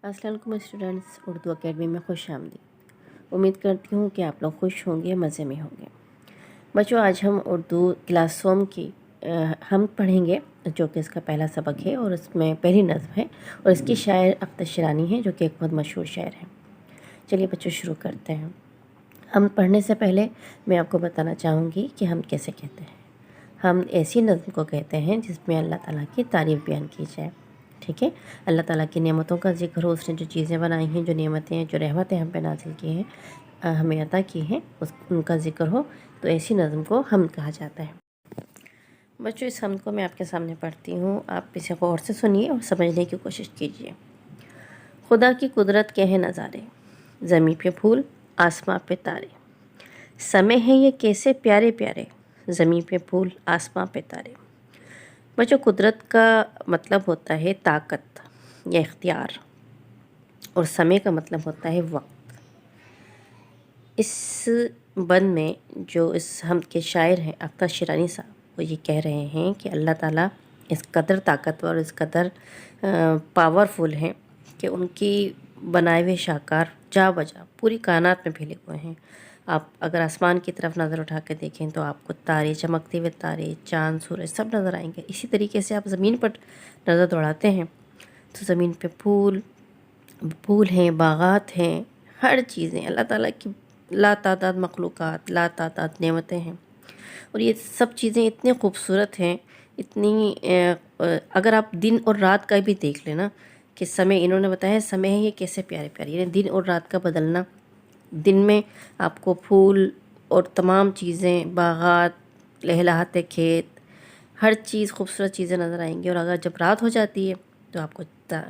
अस्सलाम वालेकुम students, Urdu academy में खुश आमदीद। उम्मीद करती हूँ कि आप लोग खुश होंगे, मज़े में होंगे। बच्चों, आज हम उर्दू क्लास सोम की हम पढ़ेंगे, जो कि इसका पहला सबक है और इसमें पहली नज़्म है और इसकी शायर अख्तर शिरानी है, जो कि एक बहुत मशहूर शायर है। चलिए बच्चों, शुरू करते हैं। हम पढ़ने से पहले मैं आपको बताना चाहूँगी कि हम कैसे कहते हैं। हम ऐसी नज़्म को कहते हैं जिसमें अल्लाह ताला की तारीफ़ बयान की जाए। ठीक है, अल्लाह ताला की नेमतों का ज़िक्र हो, उसने जो चीज़ें बनाई हैं, जो नेमतें, जो रहमतें हम पे नाज़िल की हैं, हमें अता की हैं, उनका ज़िक्र हो, तो ऐसी नज़्म को हम कहा जाता है। बच्चों, इस हमद को मैं आपके सामने पढ़ती हूँ, आप इसे गौर से सुनिए और समझने की कोशिश कीजिए। खुदा की कुदरत के हैं नज़ारे, ज़मीं पे फूल, आसमां पे तारे। समय है ये कैसे प्यारे प्यारे, ज़मीं पे फूल, आसमां पे तारे। बच्चों, कुदरत का मतलब होता है ताकत या इख्तियार, और समय का मतलब होता है वक्त। इस बंद में जो इस हम के शायर हैं अख्तर शिरानी साहब, वो ये कह रहे हैं कि अल्लाह ताला इस कदर ताकतवर और इस कदर पावरफुल हैं कि उनकी बनाए हुए शाहकार जा बजा पूरी कायनात में फैले हुए हैं। आप अगर आसमान की तरफ नज़र उठा के देखें तो आपको तारे, चमकते हुए तारे, चाँद, सूरज सब नज़र आएंगे। इसी तरीके से आप ज़मीन पर नज़र दौड़ाते हैं तो ज़मीन पे फूल हैं, बागात हैं, हर चीज़ें अल्लाह ताला की लातादाद मखलूक़ात, लातादाद नेमतें हैं। और ये सब चीज़ें इतनी खूबसूरत हैं, इतनी अगर आप दिन और रात का भी देख लेना कि समय इन्होंने बताया है, समय है ये कैसे प्यारे प्यारे, यानी दिन और रात का बदलना। दिन में आपको फूल और तमाम चीज़ें, बागात, लहलहाते खेत, हर चीज़ खूबसूरत चीज़ें नज़र आएंगी, और अगर जब रात हो जाती है तो आपको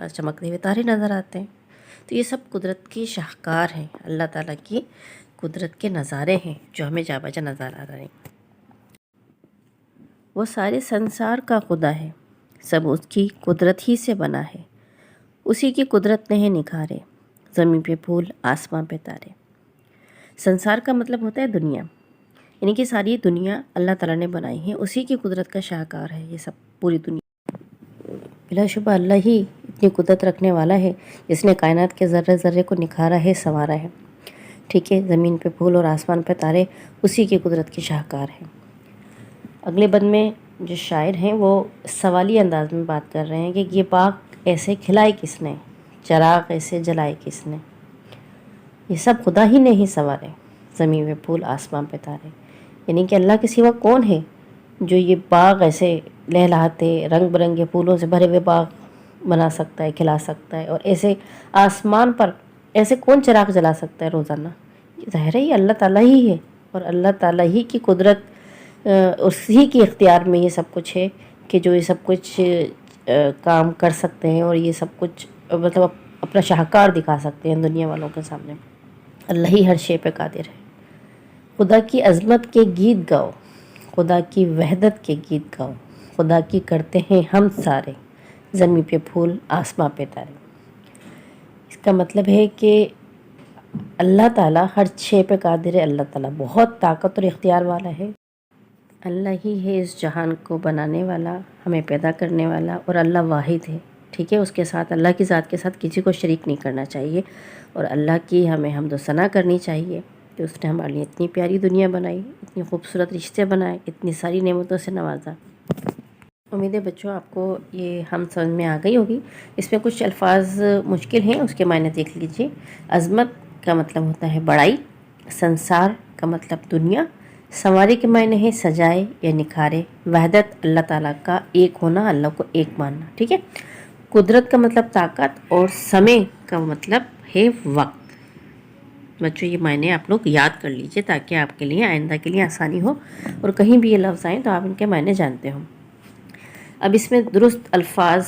चमकते हुए तारे नज़र आते हैं। तो ये सब कुदरत की शाहकार हैं, अल्लाह ताला की कुदरत के नज़ारे हैं जो हमें जा बजा नज़र आ रहे हैं। वो सारे संसार का खुदा है, सब उसकी कुदरत ही से बना है। उसी की कुदरत ने है निखारे, ज़मीं पे फूल, आसमां पे तारे। संसार का मतलब होता है दुनिया, यानी कि सारी दुनिया अल्लाह ताला ने बनाई है, उसी की कुदरत का शाहकार है ये सब, पूरी दुनिया। बिलाशुबा अल्लाह ही इतनी कुदरत रखने वाला है जिसने कायनात के ज़र्रे ज़र्रे को निखारा है, संवारा है। ठीक है, ज़मीन पे फूल और आसमान पे तारे उसी की कुदरत के शाहकार हैं। अगले बंद में जो शायर हैं वो सवाली अंदाज में बात कर रहे हैं कि ये बाग ऐसे खिलाए किसने, चराग ऐसे जलाए किसने। ये सब खुदा ही ने ही संवारे, ज़मीन पे फूल, आसमान पे तारे। यानी कि अल्लाह के सिवा कौन है जो ये बाग ऐसे लहलहाते रंग बिरंगे फूलों से भरे हुए बाग बना सकता है, खिला सकता है, और ऐसे आसमान पर ऐसे कौन चिराग जला सकता है रोज़ाना। ज़ाहिर है ये अल्लाह ताला ही है, और अल्लाह ताला ही की कुदरत, उसी की इख्तियार में ये सब कुछ है कि जो ये सब कुछ काम कर सकते हैं और ये सब कुछ मतलब अपना शाहकार दिखा सकते हैं दुनिया वालों के सामने। अल्लाह ही हर शे पे कादिर है। खुदा की अज़मत के गीत गाओ, खुदा की वहदत के गीत गाओ, खुदा की करते हैं हम सारे, ज़मीं पे फूल, आसमां पे तारे। इसका मतलब है कि अल्लाह ताला हर शे पे कादिर है, अल्लाह ताला बहुत ताकत और इख्तियार वाला है। अल्लाह ही है इस जहान को बनाने वाला, हमें पैदा करने वाला, और अल्लाह वाहिद है। ठीक है, उसके साथ, अल्लाह की ज़ात के साथ किसी को शरीक नहीं करना चाहिए, और अल्लाह की हमें हम्द व सना करनी चाहिए कि उसने हमारे लिए इतनी प्यारी दुनिया बनाई, इतनी खूबसूरत रिश्ते बनाए, इतनी सारी नेमतों से नवाजा। उम्मीद है बच्चों आपको ये हम समझ में आ गई होगी। इसमें कुछ अल्फाज मुश्किल हैं, उसके मायने देख लीजिए। अज़मत का मतलब होता है बड़ाई, संसार का मतलब दुनिया, संवारे के मायने है सजाए या निखारे, वहदत अल्लाह ताला का एक होना, अल्लाह को एक मानना। ठीक है, कुदरत का मतलब ताकत, और समय का मतलब है वक्त। बच्चों, ये मायने आप लोग याद कर लीजिए ताकि आपके लिए आइंदा के लिए आसानी हो, और कहीं भी ये लफ्ज़ आएँ तो आप इनके मायने जानते हो। अब इसमें दुरुस्त अल्फाज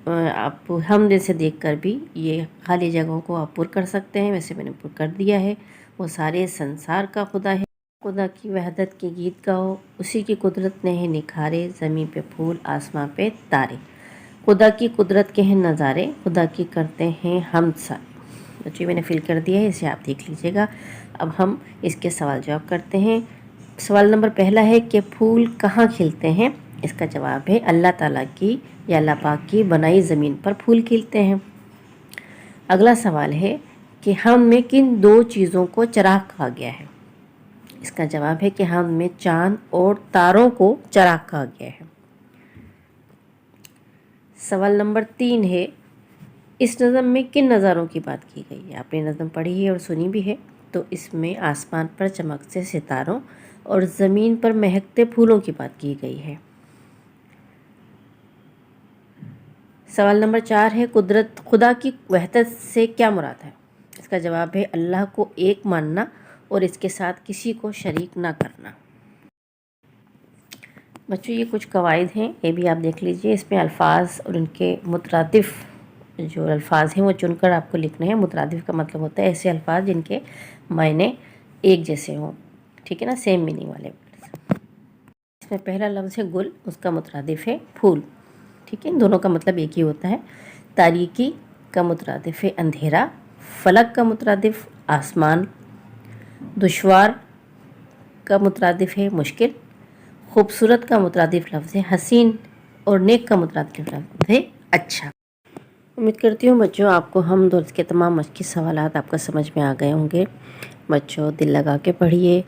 आप हम जैसे देख कर भी ये खाली जगहों को आप पुर कर सकते हैं, वैसे मैंने पुर कर दिया है। वो सारे संसार का खुदा है, खुदा की वहदत के गीत गाओ, उसी की कुदरत ने है निखारे, ज़मीं पे फूल, आसमां पे तारे। खुदा की कुदरत के हैं नज़ारे, खुदा की करते हैं हम सारे। बच्चों, मैंने फिल कर दिया है, इसे आप देख लीजिएगा। अब हम इसके सवाल जवाब करते हैं। सवाल नंबर पहला है कि फूल कहाँ खिलते हैं। इसका जवाब है अल्लाह ताला की या अल्लाह पाक की बनाई ज़मीन पर फूल खिलते हैं। اگلا سوال ہے کہ ہم میں کن دو چیزوں کو چراغ کہا گیا ہے؟ اس کا جواب ہے کہ ہم میں چاند اور تاروں کو چراغ کہا گیا ہے۔ سوال نمبر 3 ہے، اس نظم میں کن نظاروں کی بات کی گئی ہے؟ آپ نے نظم پڑھی ہے اور سنی بھی ہے، تو اس میں آسمان پر چمکتے ستاروں اور زمین پر مہکتے پھولوں کی بات کی گئی ہے۔ سوال نمبر 4 ہے، خدا کی وحدت سے کیا مراد ہے؟ اس کا جواب ہے اللہ کو ایک ماننا اور اس کے ساتھ کسی کو شریک نہ کرنا۔ بچوں یہ کچھ قواعد ہیں، یہ بھی آپ دیکھ لیجئے، اس میں الفاظ اور ان کے مترادف جو الفاظ ہیں وہ چن کر آپ کو لکھنے ہیں۔ مترادف کا مطلب ہوتا ہے ایسے الفاظ جن کے معنی ایک جیسے ہوں، ٹھیک ہے نا، سیم میننگ والے۔ اس میں پہلا لفظ ہے گل، اس کا مترادف ہے پھول، ٹھیک ہے، دونوں کا مطلب ایک ہی ہوتا ہے۔ تاریکی کا مترادف ہے اندھیرا، فلک کا مترادف آسمان، دشوار کا مترادف ہے مشکل، خوبصورت کا مترادف لفظ ہے حسین، اور نیک کا مترادف لفظ ہے اچھا۔ امید کرتی ہوں بچوں آپ کو ہم درس کے تمام مشقی سوالات آپ کا سمجھ میں آ گئے ہوں گے۔ بچوں دل لگا کے پڑھیے،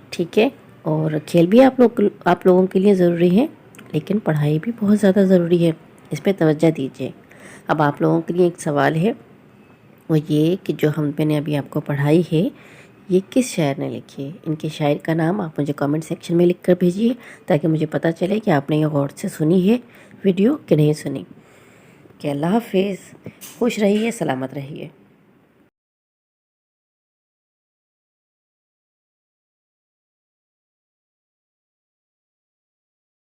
ٹھیک ہے، اور کھیل بھی آپ لوگوں کے لیے ضروری ہے، لیکن پڑھائی بھی بہت زیادہ ضروری ہے، اس پہ توجہ دیجیے۔ اب آپ لوگوں کے لیے ایک سوال ہے، وہ یہ کہ جو میں نے ابھی آپ کو پڑھائی ہے یہ کس شاعر نے لکھی ہے؟ ان کے شاعر کا نام آپ مجھے کامنٹ سیکشن میں لکھ کر بھیجیے تاکہ مجھے پتہ چلے کہ آپ نے یہ غور سے سنی ہے ویڈیو کہ نہیں سنی۔ کہ اللہ حافظ، خوش رہیے، سلامت رہیے۔